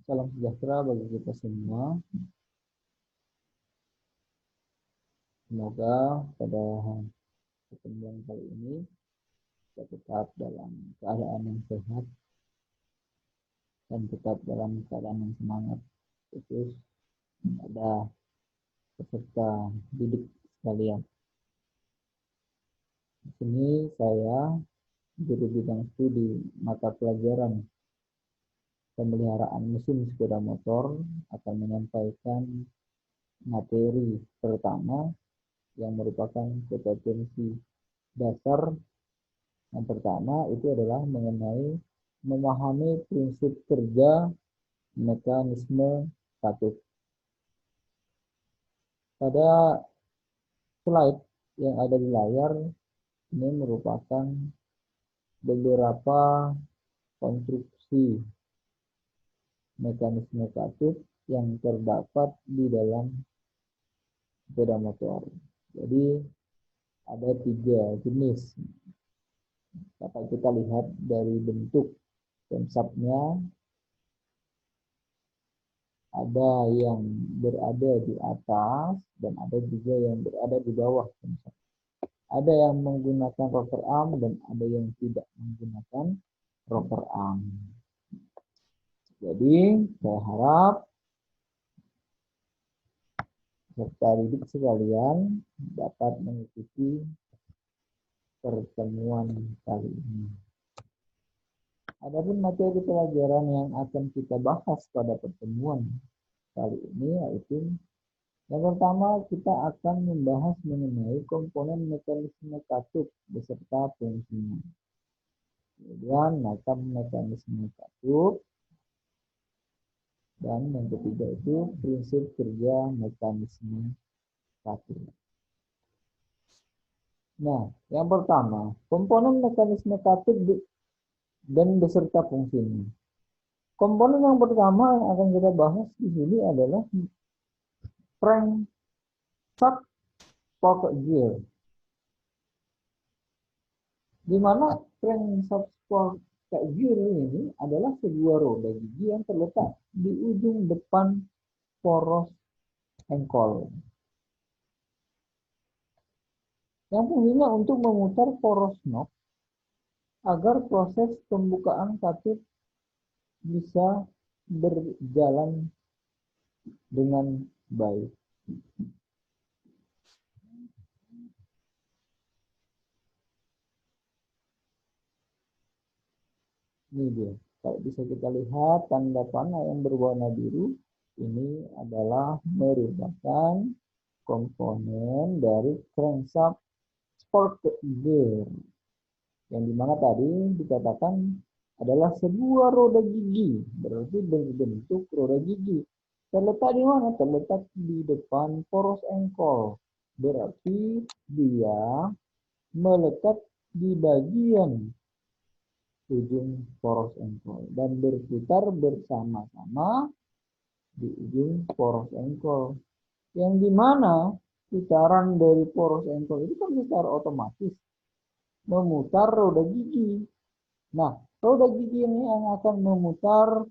Salam sejahtera bagi kita semua. Semoga pada pertemuan kali ini kita tetap dalam keadaan yang sehat dan tetap dalam keadaan yang semangat. Terus ada peserta didik sekalian. Di sini saya guru bidang studi mata pelajaran pemeliharaan mesin sepeda motor akan menyampaikan materi pertama yang merupakan kompetensi dasar. Yang pertama itu adalah mengenai memahami prinsip kerja mekanisme statik. Pada slide yang ada di layar ini merupakan beberapa konstruksi mekanisme statik yang terdapat di dalam sepeda motor. Jadi ada 3 jenis. Dapat kita lihat dari bentuk konsepnya, ada yang berada di atas dan ada juga yang berada di bawah konsep. Ada yang menggunakan rocker arm dan ada yang tidak menggunakan rocker arm. Jadi saya harap peserta didik sekalian dapat mengikuti pertemuan kali ini. Adapun materi pelajaran yang akan kita bahas pada pertemuan kali ini yaitu yang pertama kita akan membahas mengenai komponen mekanisme katup beserta fungsinya. Kemudian macam mekanisme katup dan yang ketiga itu prinsip kerja mekanisme katup. Nah, yang pertama komponen mekanisme katup dan beserta fungsinya. Komponen yang pertama yang akan kita bahas di sini adalah crankshaft sprocket gear. Di mana crankshaft sprocket gear ini adalah sebuah roda gigi yang terletak di ujung depan poros engkol. Yang fungsinya untuk memutar poros knob agar proses pembukaan katup bisa berjalan dengan baik. Ini dia. Kalau bisa kita lihat tanda panah yang berwarna biru ini adalah merupakan komponen dari crankshaft sprocket gear. Yang dimana tadi dikatakan adalah sebuah roda gigi, berarti berbentuk roda gigi. Terletak di mana? Terletak di depan poros engkol, berarti dia melekat di bagian ujung poros engkol dan berputar bersama-sama di ujung poros engkol. Yang dimana putaran dari poros engkol itu kan secara otomatis memutar roda gigi. Nah, roda gigi ini yang akan memutar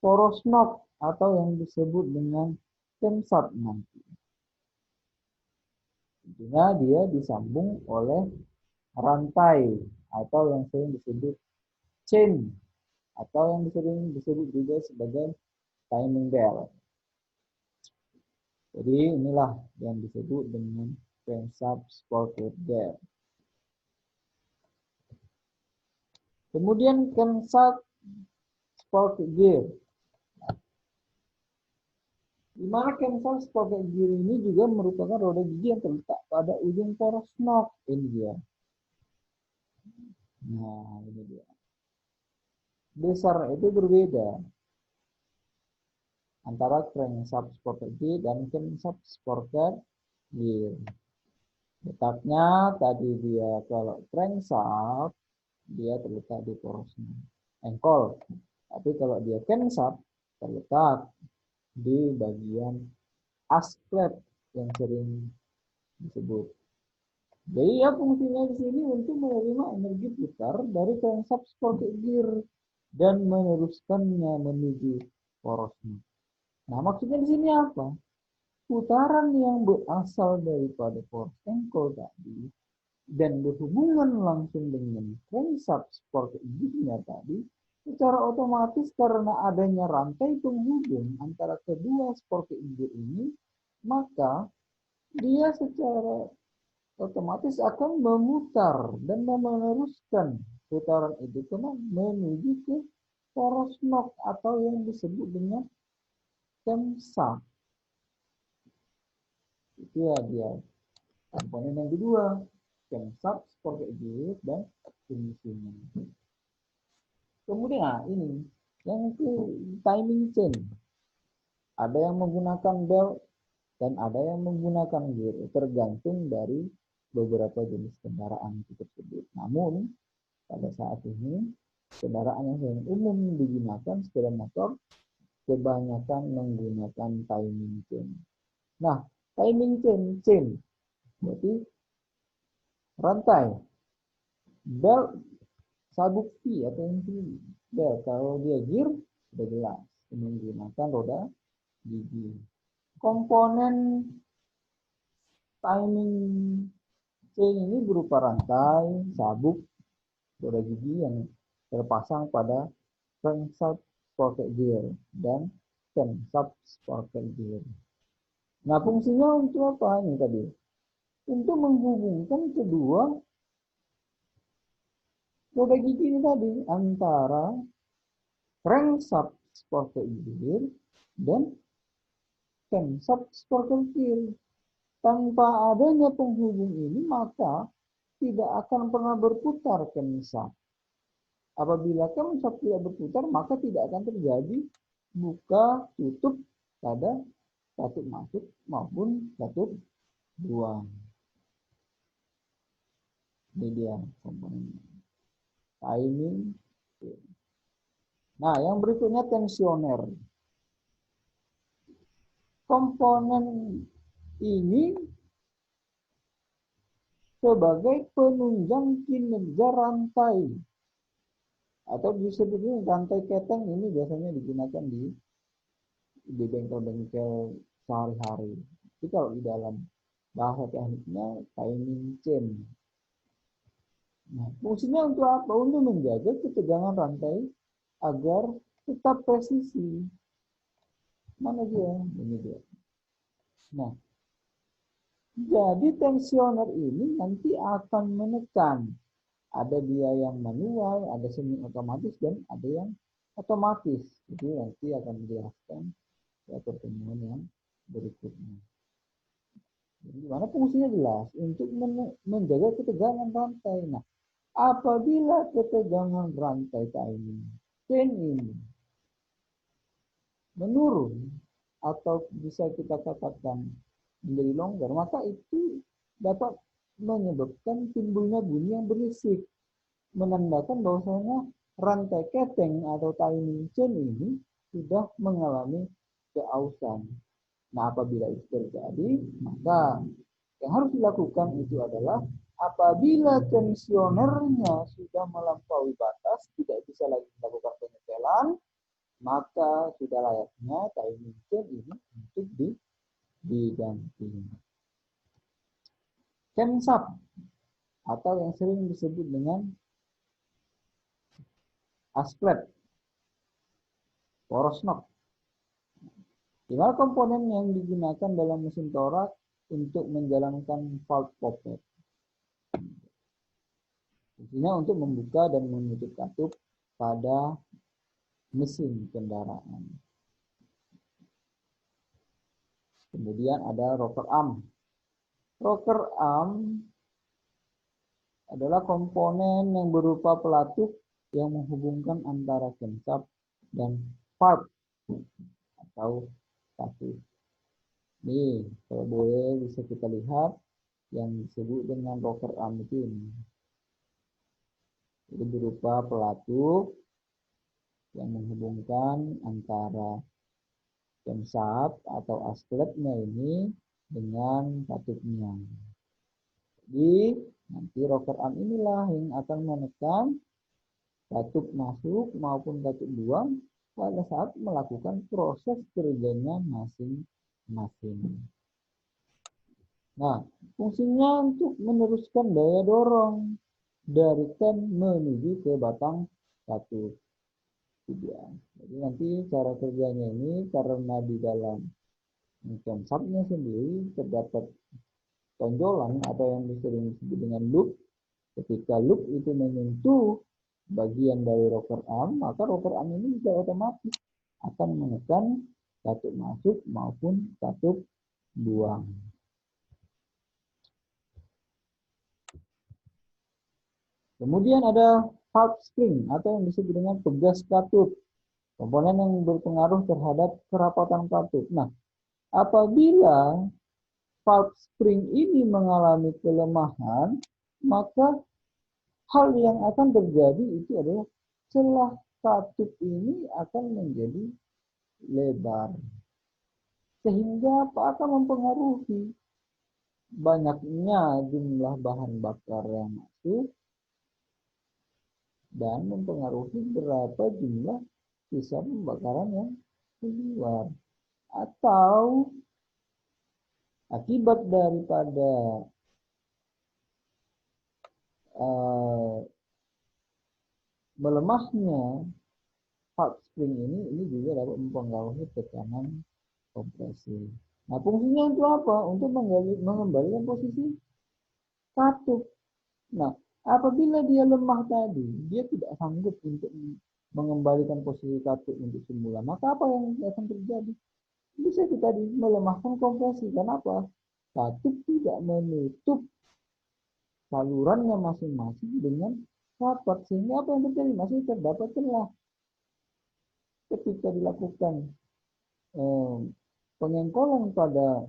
poros knob atau yang disebut dengan crankshaft nanti. Tentunya dia disambung oleh rantai atau yang sering disebut chain atau yang sering disebut juga sebagai timing belt. Jadi inilah yang disebut dengan crankshaft sprocket gear. Kemudian crankshaft sprocket gear. Di mana crankshaft sprocket gear ini juga merupakan roda gigi yang terletak pada ujung poros knob. Ini dia. Nah, ini dia. Besar itu berbeda antara crankshaft sprocket gear dan crankshaft sprocket gear. Letaknya tadi dia kalau crankshaft dia terletak di poros engkol. Tapi kalau dia crankshaft terletak di bagian asclep yang sering disebut. Jadi ya fungsinya di sini untuk menerima energi putar dari crankshaft sprocket gear dan meneruskannya menuju porosnya. Nah, maksudnya di sini apa? Putaran yang berasal daripada poros engkol tadi dan berhubungan langsung dengan crankshaft sport enjin-nya tadi, secara otomatis karena adanya rantai penghubung antara kedua sport enjin ini, maka dia secara otomatis akan memutar dan meneruskan putaran itu menuju ke poros knock atau yang disebut dengan crankshaft. Itu ya dia komponen yang kedua, crankshaft, sport enjin dan finishing. Kemudian ini yang ke timing chain. Ada yang menggunakan belt dan ada yang menggunakan gear, tergantung dari beberapa jenis kendaraan itu tersebut. Namun pada saat ini kendaraan yang paling umum digunakan sepeda motor kebanyakan menggunakan timing chain. Nah, timing chain berarti rantai, belt, sabuk V atau inti belt. Kalau dia gear sudah jelas menggunakan roda gigi. Komponen timing chain ini berupa rantai, sabuk, roda gigi yang terpasang pada crankshaft sprocket gear dan camshaft sprocket gear. Nah, fungsinya untuk apa ini tadi? Untuk menghubungkan kedua roda gigi ini tadi antara crankshaft sprocket gear dan camshaft sprocket gear. Tanpa adanya penghubung ini, maka tidak akan pernah berputar camshaft. Apabila camshaft tidak berputar, maka tidak akan terjadi buka tutup pada katup masuk maupun katup buang. Ini dia komponennya. Timing. Nah, yang berikutnya tensioner. Komponen ini sebagai penunjang kinerja rantai atau disebutnya rantai keteng. Ini biasanya digunakan di bengkel-bengkel sehari-hari. Tapi kalau di dalam bahasa tekniknya timing chain. Nah, fungsinya untuk apa? Untuk menjaga ketegangan rantai agar tetap presisi. Mana dia? Ini dia. Nah, jadi tensioner ini nanti akan menekan. Ada dia yang manual, ada semi otomatis, dan ada yang otomatis. Jadi nanti akan dijelaskan pada pertemuan yang berikutnya. Jadi mana fungsinya jelas untuk menjaga ketegangan rantai. Nah, apabila ketegangan rantai timing chain ini menurun atau bisa kita katakan menjadi longgar, maka itu dapat menyebabkan timbulnya bunyi yang berisik, menandakan bahwasanya rantai keteng atau timing chain ini sudah mengalami keausan. Nah, apabila itu terjadi, maka yang harus dilakukan itu adalah apabila tensionernya sudah melampaui batas, tidak bisa lagi melakukan penyetelan, maka sudah layaknya timing chain ini untuk diganti. Camshaft atau yang sering disebut dengan asplet, poros knock. Inilah komponen yang digunakan dalam mesin torak untuk menjalankan valve poppet. Fungsinya untuk membuka dan menutup katup pada mesin kendaraan. Kemudian ada rocker arm. Rocker arm adalah komponen yang berupa pelatuk yang menghubungkan antara camshaft dan valve atau katup. Nih, kalau boleh bisa kita lihat yang disebut dengan rocker arm itu ini. Itu berupa pelatuk yang menghubungkan antara camshaft atau aspletnya ini dengan katupnya. Jadi nanti rocker arm inilah yang akan menekan katup masuk maupun katup buang pada saat melakukan proses kerjanya masing-masing. Nah, fungsinya untuk meneruskan daya dorong dari ten menuju ke batang katup. Jadi nanti cara kerjanya ini karena di dalam konsepnya sendiri terdapat tonjolan atau yang sering disebut dengan loop. Ketika loop itu menyentuh bagian dari rocker arm, maka rocker arm ini bisa otomatis akan menekan katup masuk maupun katup buang. Kemudian ada valve spring atau yang disebut dengan pegas katup, komponen yang berpengaruh terhadap kerapatan katup. Nah, apabila valve spring ini mengalami kelemahan, maka hal yang akan terjadi itu adalah celah katup ini akan menjadi lebar. Sehingga apa akan mempengaruhi banyaknya jumlah bahan bakar yang masuk dan mempengaruhi berapa jumlah sisa pembakaran yang keluar. Atau akibat daripada melemahnya valve spring ini juga dapat mempengaruhi tekanan kompresi. Nah, fungsinya untuk apa? Untuk mengembalikan posisi katup. Nah, apabila dia lemah tadi, dia tidak sanggup untuk mengembalikan posisi katup untuk semula. Maka apa yang akan terjadi? Bisa kita melemahkan kompresi. Kenapa? Katup tidak menutup salurannya masing-masing dengan rapat. Sehingga apa yang terjadi? Masih terdapat celah. Ketika dilakukan pengengkolan pada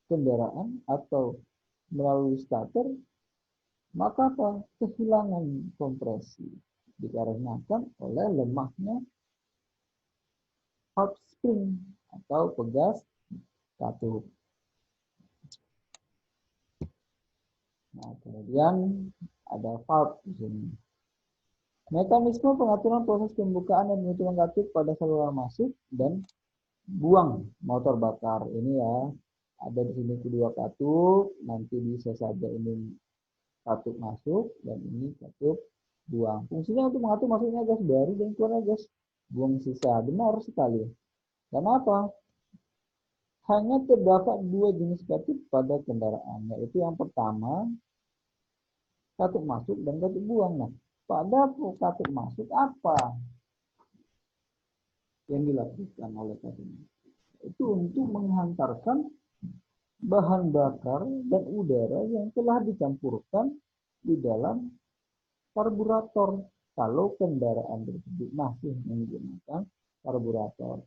kendaraan atau melalui starter, maka apa? Kehilangan kompresi dikarenakan oleh lemahnya valve spring atau pegas katup. Nah, kemudian ada valve di sini. Mekanisme pengaturan proses pembukaan dan penutupan katup pada saluran masuk dan buang motor bakar. Ini ya, ada di sini kedua katup, nanti bisa saja ini katup masuk dan ini katup buang. Fungsinya untuk mengatur masuknya gas baru dan keluarnya gas buang sisa. Benar sekali. Kenapa? Hanya terdapat dua jenis katup pada kendaraan, yaitu yang pertama katup masuk dan katup buang. Nah, pada katup masuk apa yang dilakukan oleh katup masuk? Itu untuk menghantarkan bahan bakar dan udara yang telah dicampurkan di dalam karburator kalau kendaraan tersebut masih menggunakan karburator.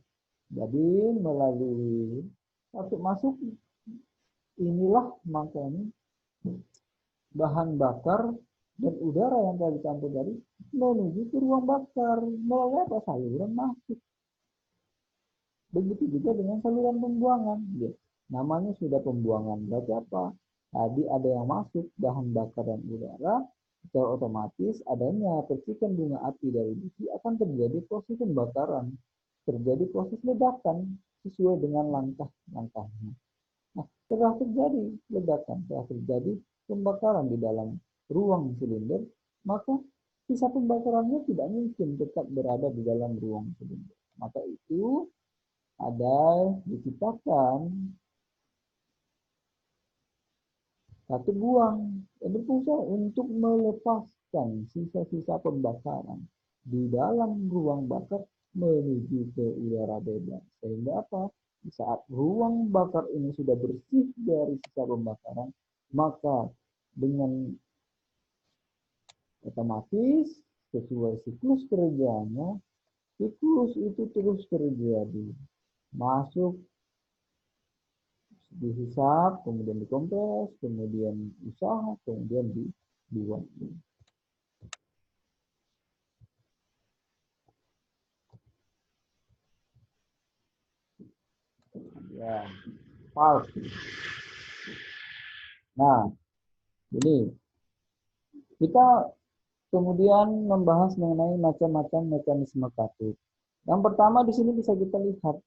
Jadi melalui katup masuk inilah makanya bahan bakar dan udara yang telah dicampur tadi menuju ke ruang bakar melalui apa? Saluran masuk. Begitu juga dengan saluran pembuangan. Ya, namanya sudah pembuangan. Berarti apa? Tadi ada yang masuk bahan bakar dan udara, secara otomatis adanya percikan bunga api dari biji akan terjadi proses pembakaran, terjadi proses ledakan sesuai dengan langkah-langkahnya. Nah, setelah terjadi ledakan, setelah terjadi pembakaran di dalam ruang silinder, maka sisa pembakarannya tidak mungkin tetap berada di dalam ruang silinder. Maka itu ada diciptakan katup buang yang berfungsi untuk melepaskan sisa-sisa pembakaran di dalam ruang bakar menuju ke udara bebas. Sehingga apa? Di saat ruang bakar ini sudah bersih dari sisa pembakaran, maka dengan otomatis sesuai siklus kerjanya, siklus itu terus terjadi. Masuk, dihisap, kemudian dikompres, kemudian usaha, kemudian dibuang. Ya, valve. Nah, ini kita kemudian membahas mengenai macam-macam mekanisme katup. Yang pertama di sini bisa kita lihat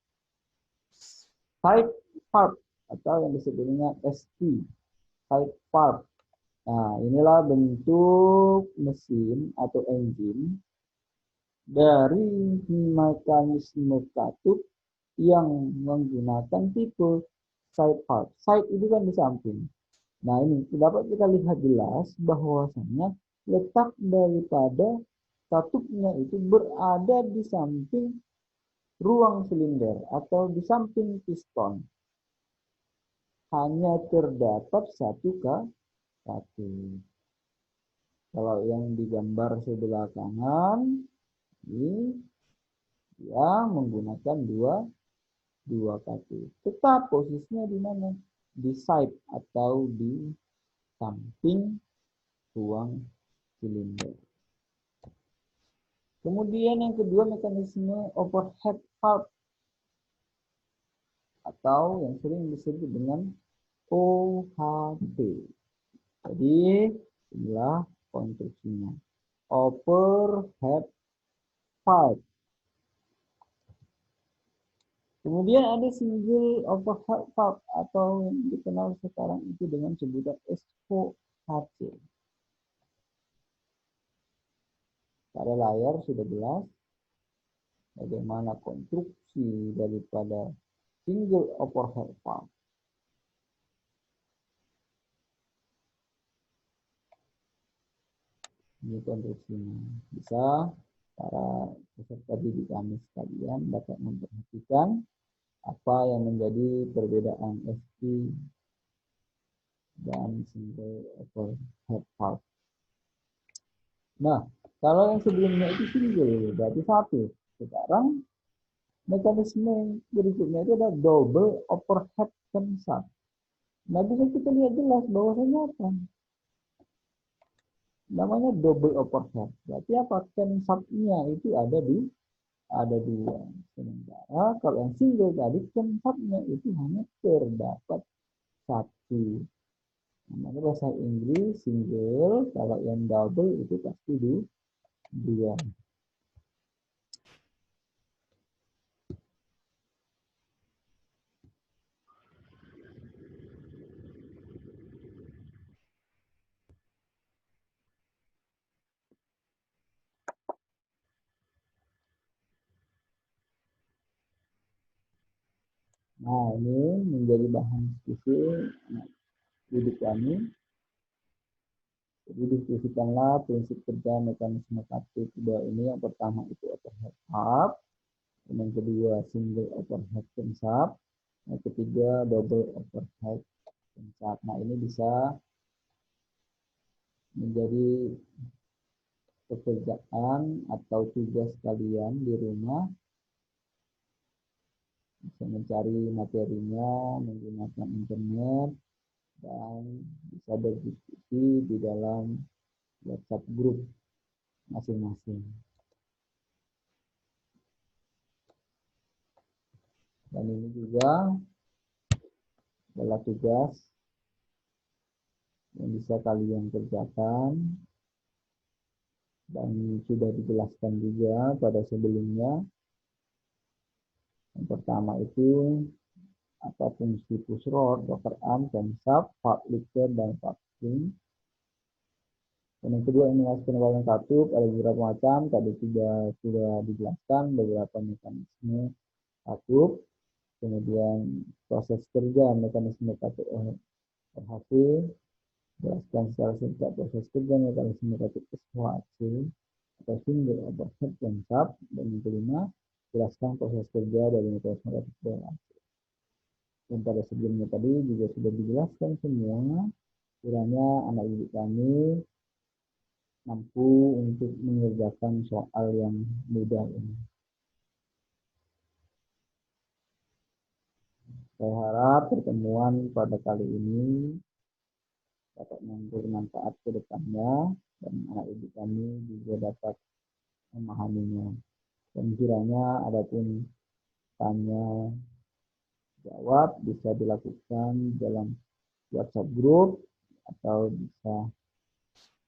side part atau yang disebutnya ST, side part. Nah, inilah bentuk mesin atau engine dari mekanisme katup yang menggunakan tipe side part. Side itu kan di samping. Nah, ini dapat kita lihat jelas bahwasanya letak daripada katupnya itu berada di samping ruang silinder atau di samping piston. Hanya terdapat satu katup. Kalau yang digambar sebelah kanan, ini dia menggunakan dua katup. Tetap posisinya di mana? Di side atau di samping ruang silinder. Kemudian yang kedua mekanisme overhead valve atau yang sering disebut dengan OHV. Jadi inilah konstruksinya. Overhead valve. Kemudian ada single overhead valve atau yang dikenal sekarang itu dengan sebutan SOHC. Pada layar sudah jelas bagaimana konstruksi daripada single overhead valve. Ini konstruksinya. Bisa para peserta didik kami sekalian dapat memperhatikan apa yang menjadi perbedaan ST dan single overhead valve. Nah, kalau yang sebelumnya itu single, berarti satu. Sekarang mekanisme berikutnya itu ada double overhead cam. Nah, bisa kita lihat jelas bahwasanya apa? Namanya double overhead. Berarti apa? Camshaft-nya itu ada dua. Sementara kalau yang single tadi camshaft-nya itu hanya terdapat satu. Namanya bahasa Inggris single, kalau yang double itu pasti dua. Nah, ini menjadi bahan diskusi didik kami. Jadi diskusikanlah prinsip kerja mekanisme katup dua ini. Yang pertama itu overhead valve, yang kedua single overhead camshaft, yang ketiga double overhead camshaft. Nah, ini bisa menjadi pekerjaan atau tugas kalian di rumah, bisa mencari materinya menggunakan internet dan bisa berdiskusi di dalam WhatsApp grup masing-masing. Dan ini juga adalah tugas yang bisa kalian kerjakan dan sudah dijelaskan juga pada sebelumnya. Yang pertama itu apa fungsi push rod, rocker arm, camshaft, valve lifter, dan valve spring. Dan yang kedua ini penebalan katup, ada beberapa macam, tadi sudah dijelaskan beberapa mekanisme katup, kemudian proses kerja mekanisme katup RHC, jelaskan secara singkat proses kerja mekanisme katup SOHC atau single overhead camshaft, dan yang kelima jelaskan proses kerja dari mekanisme katup RHC. Dan pada sebelumnya tadi juga sudah dijelaskan semua, kiranya anak didik kami mampu untuk mengerjakan soal yang mudah ini. Saya harap pertemuan pada kali ini dapat memberi manfaat ke depannya dan anak didik kami juga dapat memahaminya. Dan kiranya adapun tanya jawab bisa dilakukan dalam WhatsApp group atau bisa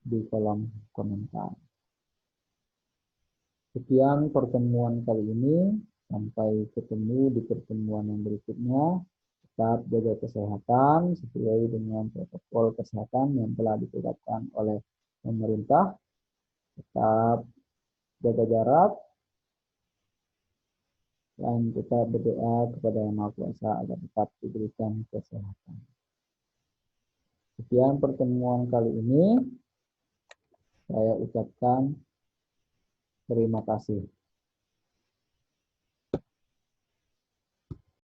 di kolom komentar. Sekian pertemuan kali ini. Sampai ketemu di pertemuan yang berikutnya. Tetap jaga kesehatan sesuai dengan protokol kesehatan yang telah ditetapkan oleh pemerintah. Tetap jaga jarak dan tetap berdoa kepada Yang Maha Kuasa agar tetap diberikan kesehatan. Sekian pertemuan kali ini. Saya ucapkan terima kasih.